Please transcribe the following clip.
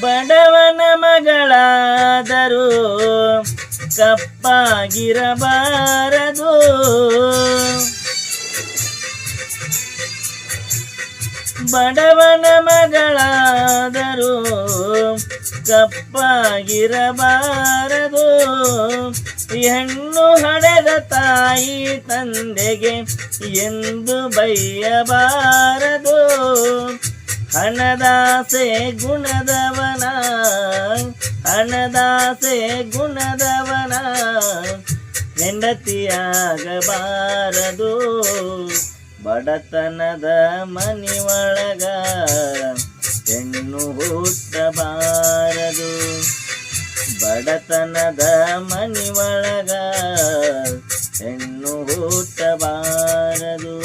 ಬಡವನ ಮಗಳಾದರೂ ಕಪ್ಪಾಗಿರಬಾರದು. ಬಡವನ ಮಗಳಾದರೂ ಕಪ್ಪಾಗಿರಬಾರದು. ಹೆಣ್ಣು ಹಡೆದ ತಾಯಿ ತಂದೆಗೆ ಎಂದು ಬೈಯಬಾರದು. ಹಣದಾಸೆ ಗುಣದವನ ಹಣದಾಸೆ ಗುಣದವನ ಹೆಂಡತಿಯಾಗಬಾರದು. ಬಡತನದ ಮನಿಯೊಳಗ ಹೆಣ್ಣು ಹುಟ್ಟಬಾರದು. ಬಡತನದ ಮನಿಯೊಳಗ ಹೆಣ್ಣು ಹುಟ್ಟಬಾರದು.